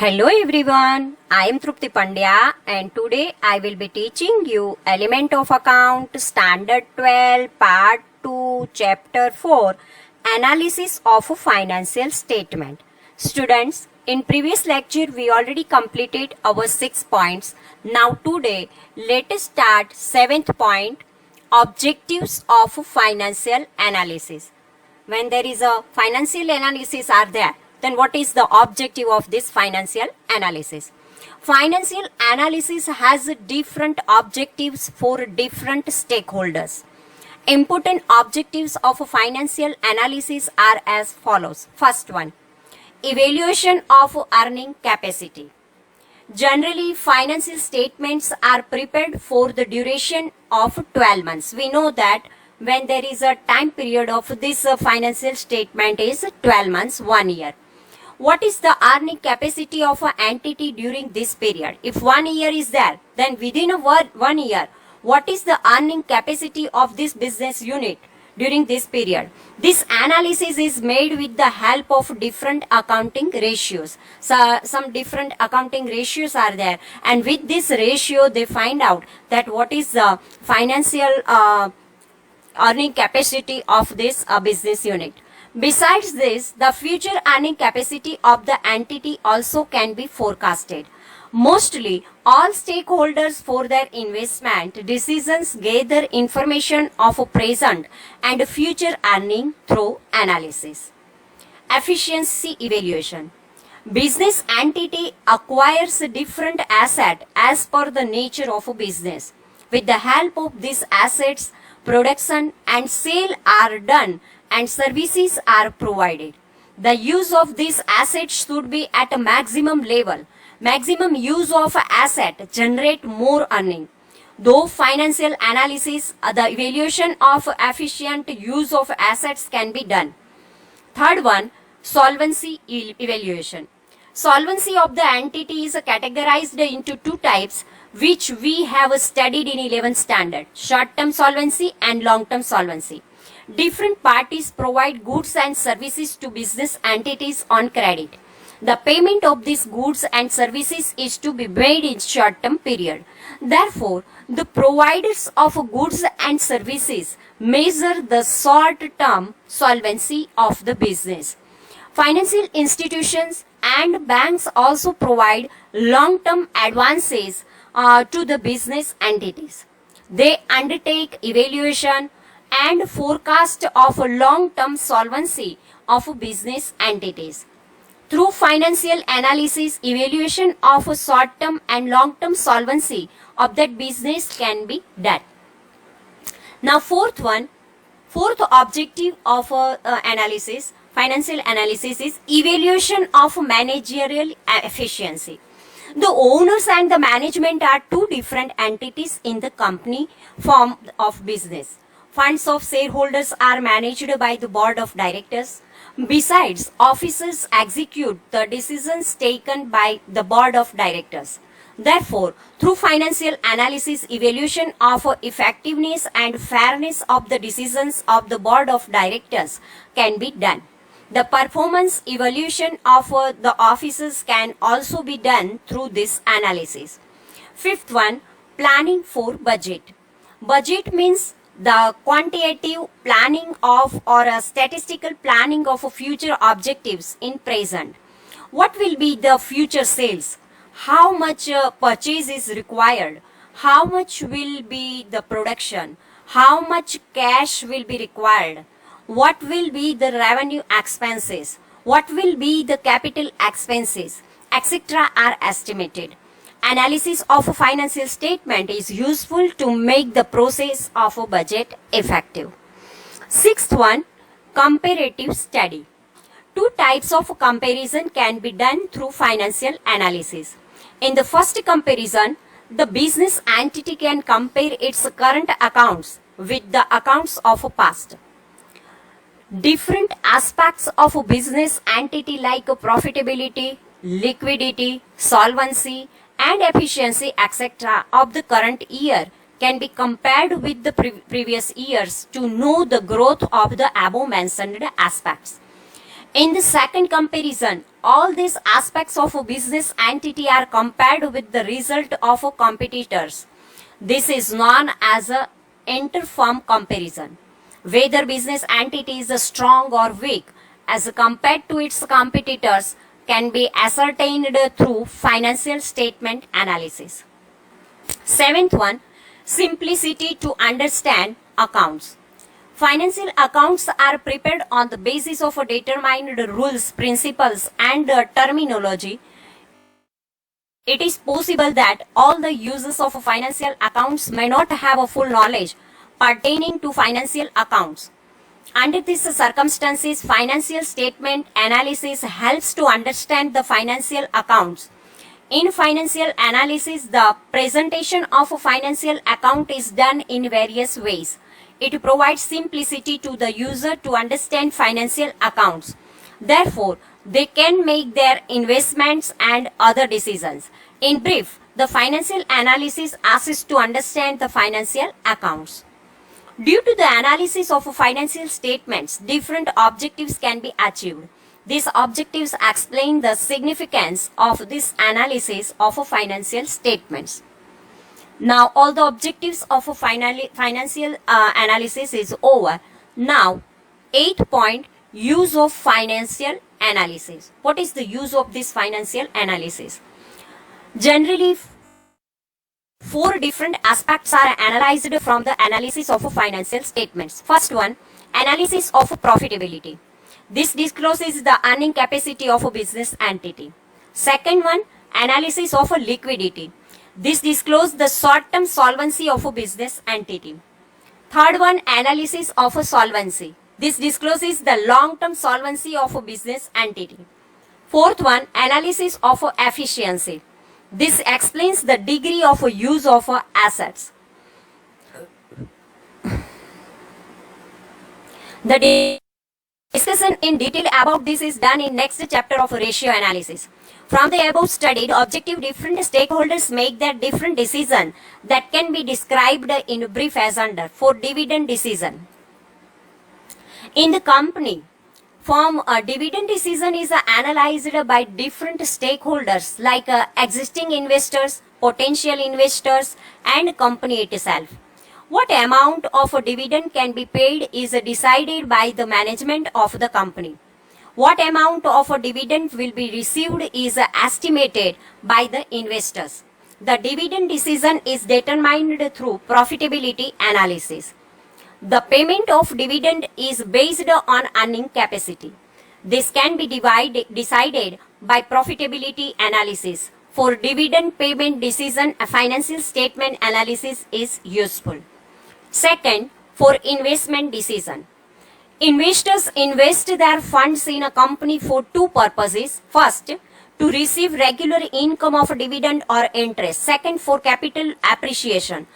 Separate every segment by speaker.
Speaker 1: Hello everyone, I am Trupti Pandya and today I will be teaching you Element of Account Standard 12 Part 2 Chapter 4 Analysis of a Financial Statement. Students, in previous lecture we already completed our 6 points. Now today let us start 7th point, Objectives of Financial Analysis. When there is a financial analysis are there, then what is the objective of this financial analysis? Financial analysis has different objectives for different stakeholders. Important objectives of financial analysis are as follows. First one, evaluation of earning capacity. Generally, financial statements are prepared for the duration of 12 months. We know that when there is a time period of this financial statement is 12 months, 1 year. What is the earning capacity of an entity during this period? If 1 year is there, then within a 1 year, what is the earning capacity of this business unit during this period? This analysis is made with the help of different accounting ratios. So some different accounting ratios are there, and with this ratio they find out that what is the financial earning capacity of this business unit. Besides this, the future earning capacity of the entity also can be forecasted. Mostly, all stakeholders for their investment decisions gather information of present and future earning through analysis. Efficiency evaluation. Business entity acquires different asset as per the nature of a business. With the help of these assets, production and sale are done and services are provided. The use of these assets should be at a maximum level. Maximum use of asset generate more earning. Though financial analysis, the evaluation of efficient use of assets can be done. Third one, solvency evaluation. Solvency of the entity is categorized into two types, which we have studied in 11th standard, short-term solvency and long-term solvency. Different parties provide goods and services to business entities on credit. The payment of these goods and services is to be made in short-term period. Therefore, the providers of goods and services measure the short-term solvency of the business. Financial institutions and banks also provide long-term advances to the business entities. They undertake evaluation and forecast of a long-term solvency of business entities. Through financial analysis, evaluation of a short-term and long-term solvency of that business can be done. Now, fourth objective of analysis, financial analysis is evaluation of managerial efficiency. The owners and the management are two different entities in the company form of business. Funds of shareholders are managed by the board of directors. Besides, officers execute the decisions taken by the board of directors. Therefore, through financial analysis, evaluation of effectiveness and fairness of the decisions of the board of directors can be done. The performance evaluation of the officers can also be done through this analysis. Fifth one, planning for budget. Budget means the quantitative planning of or a statistical planning of future objectives in present. What will be the future sales? How much purchase is required? How much will be the production? How much cash will be required? What will be the revenue expenses? What will be the capital expenses, etc. are estimated. Analysis of a financial statement is useful to make the process of a budget effective. Sixth one, comparative study. Two types of comparison can be done through financial analysis. In the first comparison, the business entity can compare its current accounts with the accounts of a past. Different aspects of a business entity like profitability, liquidity, solvency, and efficiency, etc. of the current year can be compared with the previous years to know the growth of the above mentioned aspects. In the second comparison, all these aspects of a business entity are compared with the result of a competitors. This is known as a inter-firm comparison. Whether business entity is strong or weak as compared to its competitors can be ascertained through financial statement analysis. Seventh one, simplicity to understand accounts. Financial accounts are prepared on the basis of a determined rules, principles, and terminology. It is possible that all the users of financial accounts may not have a full knowledge pertaining to financial accounts. Under these circumstances, financial statement analysis helps to understand the financial accounts. In financial analysis, the presentation of a financial account is done in various ways. It provides simplicity to the user to understand financial accounts. Therefore, they can make their investments and other decisions. In brief, the financial analysis assists to understand the financial accounts. Due to the analysis of financial statements, different objectives can be achieved. These objectives explain the significance of this analysis of financial statements. Now, all the objectives of a financial analysis is over. Now, 8th point, use of financial analysis. What is the use of this financial analysis? Generally, 4 different aspects are analyzed from the analysis of financial statements. First one, analysis of profitability. This discloses the earning capacity of a business entity. Second one, analysis of liquidity. This discloses the short-term solvency of a business entity. Third one, analysis of solvency. This discloses the long-term solvency of a business entity. Fourth one, analysis of efficiency. This explains the degree of use of assets. The discussion in detail about this is done in next chapter of ratio analysis. From the above studied objective, different stakeholders make their different decision that can be described in brief as under. For dividend decision, in the company, a dividend decision is analyzed by different stakeholders like existing investors, potential investors, and company itself. What amount of a dividend can be paid is decided by the management of the company. What amount of a dividend will be received is estimated by the investors. The dividend decision is determined through profitability analysis. The payment of dividend is based on earning capacity. This can be decided by profitability analysis. For dividend payment decision, a financial statement analysis is useful. Second, for investment decision. Investors invest their funds in a company for 2 purposes. First, to receive regular income of dividend or interest. Second, for capital appreciation.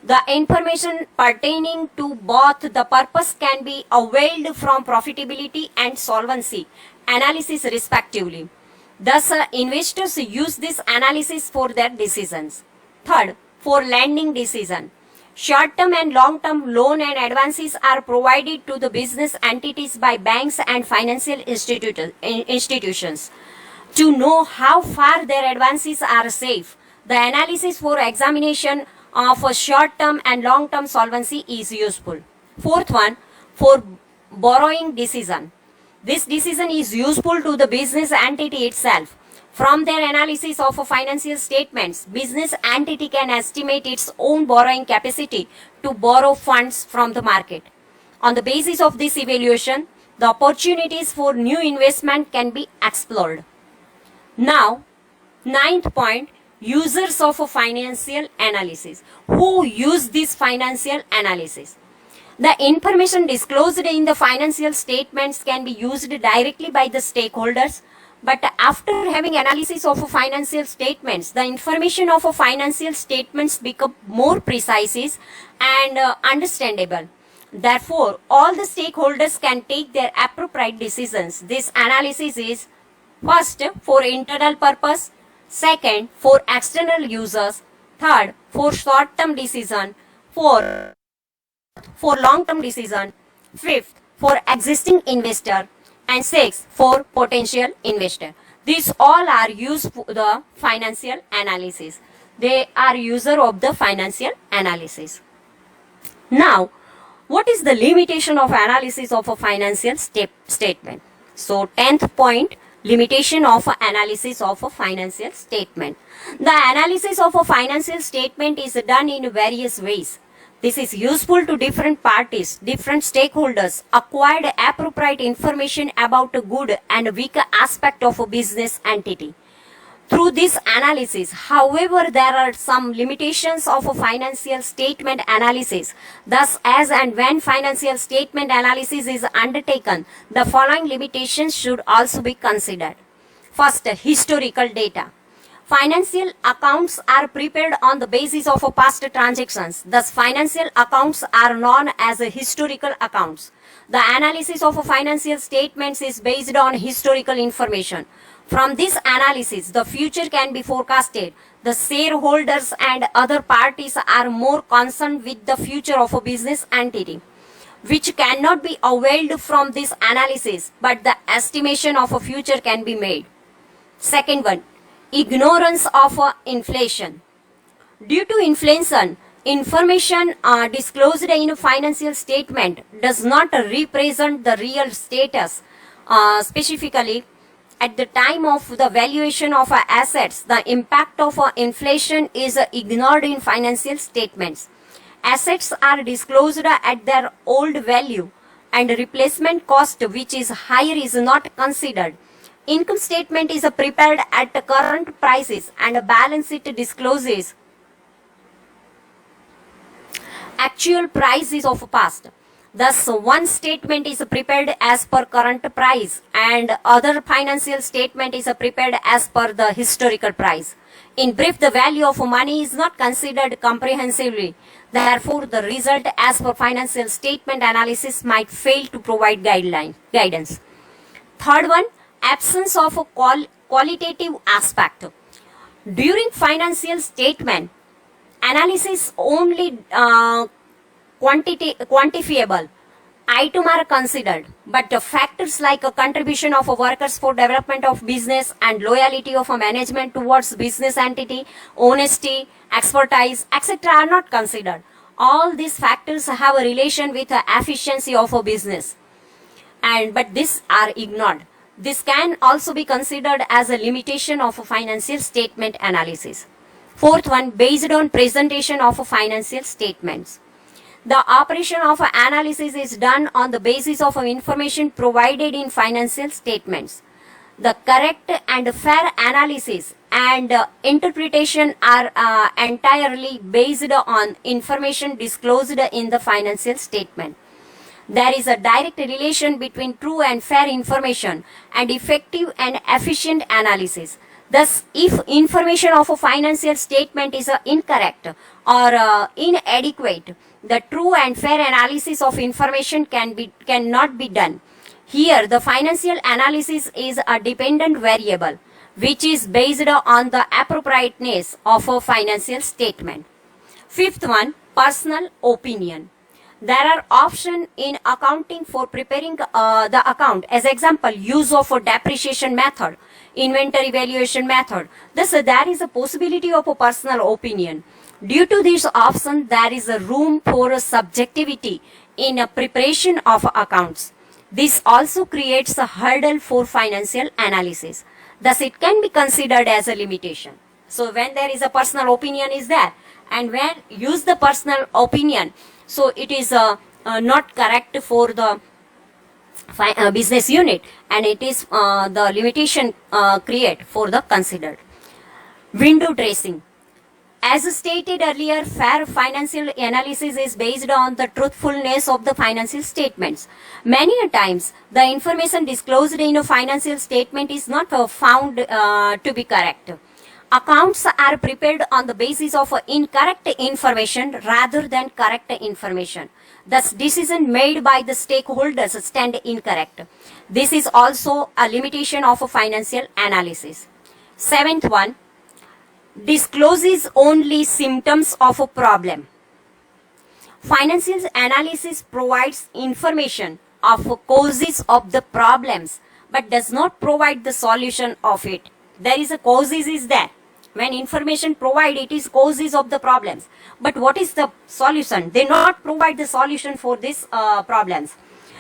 Speaker 1: The information pertaining to both the purpose can be availed from profitability and solvency analysis respectively. Thus, investors use this analysis for their decisions. Third, for lending decision. Short-term and long-term loan and advances are provided to the business entities by banks and financial institutions. To know how far their advances are safe, the analysis for examination of a short-term and long-term solvency is useful. Fourth one, for borrowing decision. This decision is useful to the business entity itself. From their analysis of financial statements, business entity can estimate its own borrowing capacity to borrow funds from the market. On the basis of this evaluation, the opportunities for new investment can be explored. Now, 9th point, users of financial analysis. Who use this financial analysis? The information disclosed in the financial statements can be used directly by the stakeholders. But after having analysis of financial statements, the information of financial statements become more precise and understandable. Therefore, all the stakeholders can take their appropriate decisions. This analysis is first, for internal purpose, second, for external users, third, for short-term decision, fourth, for long-term decision, fifth, for existing investor, and 6 for potential investor. These all are used for the financial analysis. They are user of the financial analysis. Now, what is the limitation of analysis of a financial statement? So, 10th point, limitation of analysis of a financial statement. The analysis of a financial statement is done in various ways. This is useful to different parties, different stakeholders, acquired appropriate information about a good and weak aspect of a business entity. Through this analysis, however, there are some limitations of a financial statement analysis. Thus, as and when financial statement analysis is undertaken, the following limitations should also be considered. First, historical data. Financial accounts are prepared on the basis of past transactions. Thus, financial accounts are known as historical accounts. The analysis of financial statements is based on historical information. From this analysis, the future can be forecasted. The shareholders and other parties are more concerned with the future of a business entity, which cannot be availed from this analysis, but the estimation of a future can be made. Second one, ignorance of inflation. Due to inflation, information disclosed in a financial statement does not represent the real status. Specifically, at the time of the valuation of assets, the impact of inflation is ignored in financial statements. Assets are disclosed at their old value and replacement cost, which is higher, is not considered. Income statement is prepared at current prices and a balance sheet discloses actual prices of past. Thus, one statement is prepared as per current price and other financial statement is prepared as per the historical price. In brief, the value of money is not considered comprehensively. Therefore, the result as per financial statement analysis might fail to provide guidance. Third one, absence of a qualitative aspect. During financial statement analysis, only quantifiable items are considered, but the factors like a contribution of workers for development of business and loyalty of a management towards business entity, honesty, expertise, etc. are not considered. All these factors have a relation with the efficiency of a business, but these are ignored. This can also be considered as a limitation of a financial statement analysis. Fourth one, based on presentation of financial statements. The operation of analysis is done on the basis of information provided in financial statements. The correct and fair analysis and interpretation are entirely based on information disclosed in the financial statement. There is a direct relation between true and fair information and effective and efficient analysis. Thus, if information of a financial statement is incorrect or inadequate, the true and fair analysis of information cannot be done. Here, the financial analysis is a dependent variable, which is based on the appropriateness of a financial statement. Fifth one, personal opinion. There are options in accounting for preparing the account. As example, use of a depreciation method, inventory valuation method. Thus, there is a possibility of a personal opinion. Due to this option, there is a room for a subjectivity in a preparation of accounts. This also creates a hurdle for financial analysis. Thus, it can be considered as a limitation. So, when there is a personal opinion is there, and when use the personal opinion, so it is not correct for the business unit, and it is the limitation create for the considered. Window dressing. As stated earlier, fair financial analysis is based on the truthfulness of the financial statements. Many a times, the information disclosed in a financial statement is not found to be correct. Accounts are prepared on the basis of incorrect information rather than correct information. Thus, decisions made by the stakeholders stand incorrect. This is also a limitation of a financial analysis. Seventh one, discloses only symptoms of a problem. Financial analysis provides information of causes of the problems, but does not provide the solution of it. There is a causes is there. When information provided, it is causes of the problems. But what is the solution? They not provide the solution for these problems.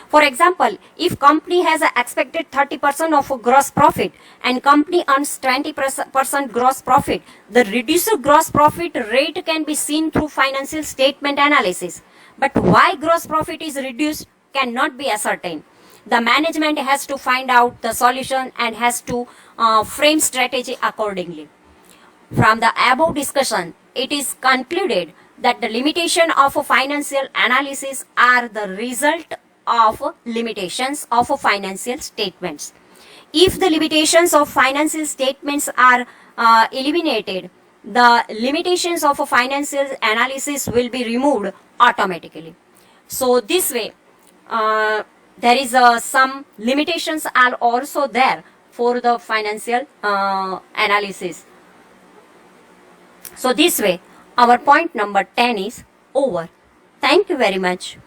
Speaker 1: For example, if company has a expected 30% of gross profit and company earns 20% gross profit, the reduced gross profit rate can be seen through financial statement analysis. But why gross profit is reduced cannot be ascertained. The management has to find out the solution and has to frame strategy accordingly. From the above discussion, it is concluded that the limitation of a financial analysis are the result of limitations of financial statements. If the limitations of financial statements are eliminated, the limitations of a financial analysis will be removed automatically. So this way, there is some limitations are also there for the financial analysis. So this way, our point number 10 is over. Thank you very much.